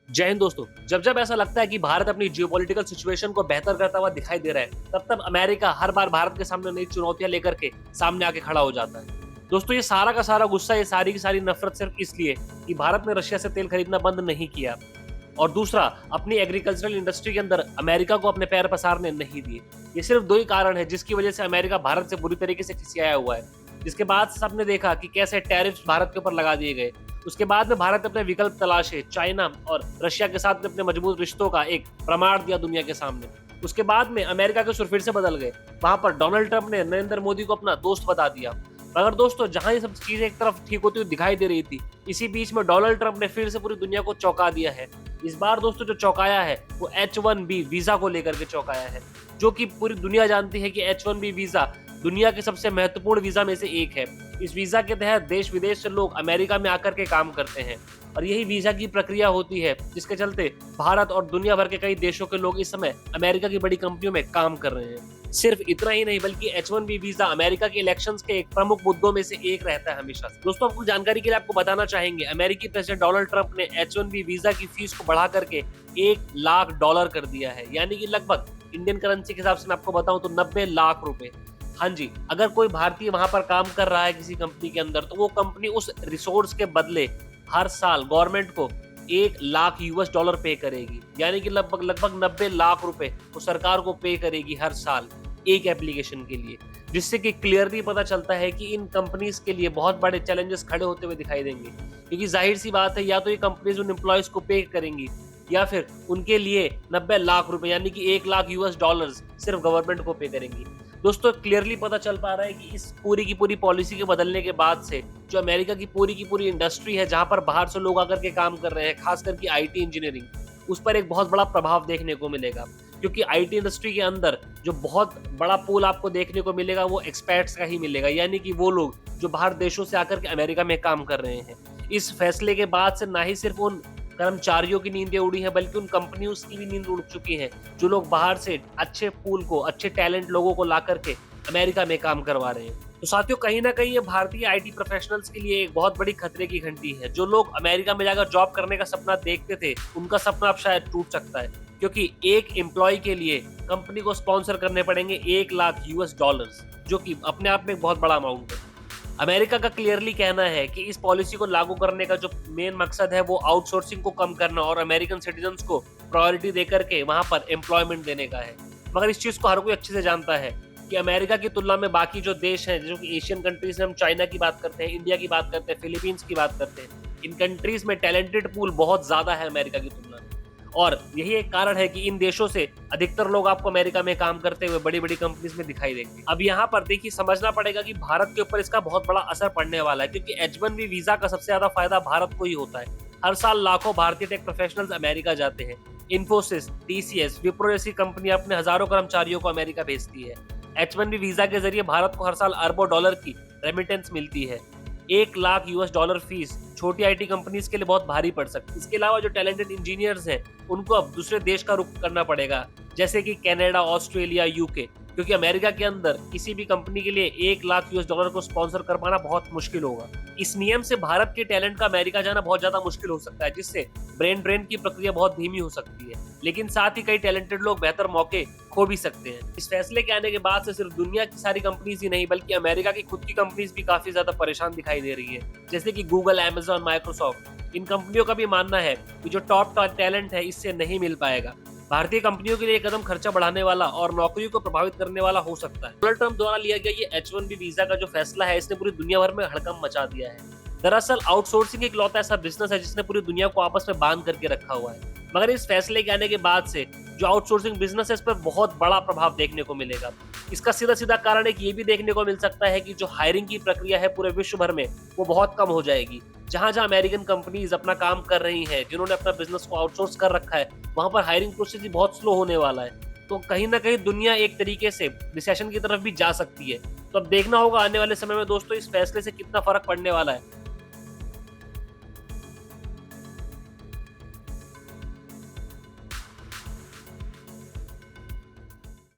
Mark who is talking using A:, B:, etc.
A: जय हिंद दोस्तों। जब जब ऐसा लगता है कि भारत अपनी जियोपॉलिटिकल सिचुएशन को बेहतर करता हुआ दिखाई दे रहा है, तब तब अमेरिका हर बार भारत के सामने नई चुनौतियां लेकर के सामने आके खड़ा हो जाता है। दोस्तों, ये सारा का सारा गुस्सा, ये सारी की सारी नफरत सिर्फ इसलिए कि भारत ने रशिया से तेल खरीदना बंद नहीं किया और दूसरा, अपनी एग्रीकल्चरल इंडस्ट्री के अंदर अमेरिका को अपने पैर पसारने नहीं दिए। ये सिर्फ दो ही कारण है जिसकी वजह से अमेरिका भारत से बुरी तरीके से खिसियाया हुआ है। जिसके बाद सबने देखा कि कैसे टैरिफ्स भारत के ऊपर लगा दिए गए। उसके बाद में भारत ने अपने विकल्प तलाशे, चाइना और रशिया के साथ में अपने मजबूत रिश्तों का एक प्रमाण दिया दुनिया के सामने। उसके बाद में अमेरिका के सुर फिर से बदल गए। वहां पर डोनाल्ड ट्रंप ने नरेंद्र मोदी को अपना दोस्त बता दिया। मगर दोस्तों, जहां ये सब चीजें एक तरफ ठीक होती हुई दिखाई दे रही थी, इसी बीच में डोनाल्ड ट्रंप ने फिर से पूरी दुनिया को चौंका दिया है। इस बार दोस्तों जो चौंकाया है वो H1B वीजा को लेकर के चौंकाया है, जो कि पूरी दुनिया जानती है कि H1B वीजा दुनिया के सबसे महत्वपूर्ण वीजा में से एक है। इस वीजा के तहत देश विदेश से लोग अमेरिका में आकर के काम करते हैं और यही वीजा की प्रक्रिया होती है जिसके चलते भारत और दुनिया भर के कई देशों के लोग इस समय अमेरिका की बड़ी कंपनियों में काम कर रहे हैं। सिर्फ इतना ही नहीं बल्कि H1B वीजा अमेरिका के इलेक्शंस के एक प्रमुख मुद्दों में से एक रहता है हमेशा से। दोस्तों, आपको जानकारी के लिए आपको बताना चाहेंगे, अमेरिकी प्रेसिडेंट डोनाल्ड ट्रंप ने H1B वीजा की फीस को बढ़ा करके $1 लाख कर दिया है, यानी कि लगभग इंडियन करेंसी के हिसाब से मैं आपको बताऊं तो 90 लाख रुपए। हाँ जी, अगर कोई भारतीय वहां पर काम कर रहा है किसी कंपनी के अंदर, तो वो कंपनी उस रिसोर्स के बदले हर साल गवर्नमेंट को $1 लाख पे करेगी, यानी कि लगभग 90 लाख रुपए वो सरकार को पे करेगी हर साल एक एप्लीकेशन के लिए। जिससे कि क्लियरली पता चलता है कि इन कंपनीज के लिए बहुत बड़े चैलेंजेस खड़े होते हुए दिखाई देंगे, क्योंकि जाहिर सी बात है, या तो ये कंपनीज उन एम्प्लॉयज को पे करेंगी या फिर उनके लिए 90 लाख रुपए यानी कि $1 लाख सिर्फ गवर्नमेंट को पे करेंगी। दोस्तों, क्लियरली पता चल पा रहा है कि इस पूरी की पूरी पॉलिसी के बदलने के बाद से जो अमेरिका की पूरी इंडस्ट्री है, जहां पर बाहर से लोग आकर के काम कर रहे हैं, खास करके आईटी इंजीनियरिंग, उस पर एक बहुत बड़ा प्रभाव देखने को मिलेगा। क्योंकि आईटी इंडस्ट्री के अंदर जो बहुत बड़ा पूल आपको देखने को मिलेगा वो एक्सपर्ट्स का ही मिलेगा, यानी कि वो लोग जो बाहर देशों से आकर के अमेरिका में काम कर रहे हैं। इस फैसले के बाद से ना ही सिर्फ उन कर्मचारियों की नींदें उड़ी हैं, बल्कि उन कंपनियों की भी नींद उड़ चुकी है, जो लोग बाहर से अच्छे पूल को, अच्छे टैलेंट लोगों को ला करके अमेरिका में काम करवा रहे हैं। तो साथियों, कहीं ना कहीं ये भारतीय आईटी प्रोफेशनल्स के लिए एक बहुत बड़ी खतरे की घंटी है। जो लोग अमेरिका में जाकर जॉब करने का सपना देखते थे, उनका सपना अब शायद टूट सकता है, क्योंकि एक एम्प्लॉय के लिए कंपनी को स्पॉन्सर करने पड़ेंगे $1 लाख, जो कि अपने आप में एक बहुत बड़ा अमाउंट है। अमेरिका का क्लियरली कहना है कि इस पॉलिसी को लागू करने का जो मेन मकसद है वो आउटसोर्सिंग को कम करना और अमेरिकन सिटीजन्स को प्रायोरिटी देकर के वहां पर एम्प्लॉयमेंट देने का है। मगर इस चीज को हर कोई अच्छे से जानता है कि अमेरिका की तुलना में बाकी जो देश हैं, जो कि एशियन कंट्रीज में, हम चाइना की बात करते हैं, इंडिया की बात करते हैं, फिलीपींस की बात करते हैं, इन कंट्रीज में टैलेंटेड पूल बहुत ज्यादा है अमेरिका की तुलना में। और यही एक कारण है कि इन देशों से अधिकतर लोग आपको अमेरिका में काम करते हुए बड़ी बड़ी कंपनीज में दिखाई देंगे। अब यहाँ पर देखिए, समझना पड़ेगा कि भारत के ऊपर इसका बहुत बड़ा असर पड़ने वाला है, क्योंकि H1B वीजा का सबसे ज्यादा फायदा भारत को ही होता है। हर साल लाखों भारतीय टेक प्रोफेशनल्स अमेरिका जाते हैं। इन्फोसिस, TCS, विप्रो जैसी कंपनी अपने हजारों कर्मचारियों को अमेरिका भेजती है। H1B वीजा के जरिए भारत को हर साल अरबों डॉलर की रेमिटेंस मिलती है। $1 लाख फीस छोटी आईटी कंपनीज के लिए बहुत भारी पड़ सकती है। इसके अलावा जो टैलेंटेड इंजीनियर्स हैं, उनको अब दूसरे देश का रुख करना पड़ेगा, जैसे कि कनाडा, ऑस्ट्रेलिया, यूके, क्योंकि अमेरिका के अंदर किसी भी कंपनी के लिए $1 लाख को स्पॉन्सर कर पाना बहुत मुश्किल होगा। इस नियम से भारत के टैलेंट का अमेरिका जाना बहुत ज्यादा मुश्किल हो सकता है, जिससे ब्रेन ड्रेन की प्रक्रिया बहुत धीमी हो सकती है। लेकिन साथ ही कई टैलेंटेड लोग बेहतर मौके खो भी सकते हैं। इस फैसले के आने के बाद से सिर्फ दुनिया की सारी कंपनीज ही नहीं, बल्कि अमेरिका की खुद की कंपनीज भी काफी ज्यादा परेशान दिखाई दे रही है, जैसे कि गूगल, अमेजन, माइक्रोसॉफ्ट। इन कंपनियों का भी मानना है कि जो टॉप टैलेंट है इससे नहीं मिल पाएगा। भारतीय कंपनियों के लिए कदम खर्चा बढ़ाने वाला और नौकरियों को प्रभावित करने वाला हो सकता है। डोनाल्ड ट्रंप द्वारा लिया गया ये H1B वीजा का जो फैसला है, इसने पूरी दुनिया भर में हड़कंप मचा दिया है। दरअसल आउटसोर्सिंग एक लौता ऐसा बिजनेस है जिसने पूरी दुनिया को आपस में बांध करके रखा हुआ है। मगर इस फैसले के आने के बाद से जो आउटसोर्सिंग बिजनेस है, इस पर बहुत बड़ा प्रभाव देखने को मिलेगा। इसका सीधा सीधा कारण एक ये भी देखने को मिल सकता है कि जो हायरिंग की प्रक्रिया है पूरे विश्व भर में, वो बहुत कम हो जाएगी। जहां जहां अमेरिकन कंपनीज अपना काम कर रही हैं, जिन्होंने अपना बिजनेस को आउटसोर्स कर रखा है, वहां पर हायरिंग प्रोसेस ही बहुत स्लो होने वाला है। तो कहीं ना कहीं दुनिया एक तरीके से रिसेशन की तरफ भी जा सकती है। तो अब देखना होगा आने वाले समय में दोस्तों इस फैसले से कितना फर्क पड़ने वाला है।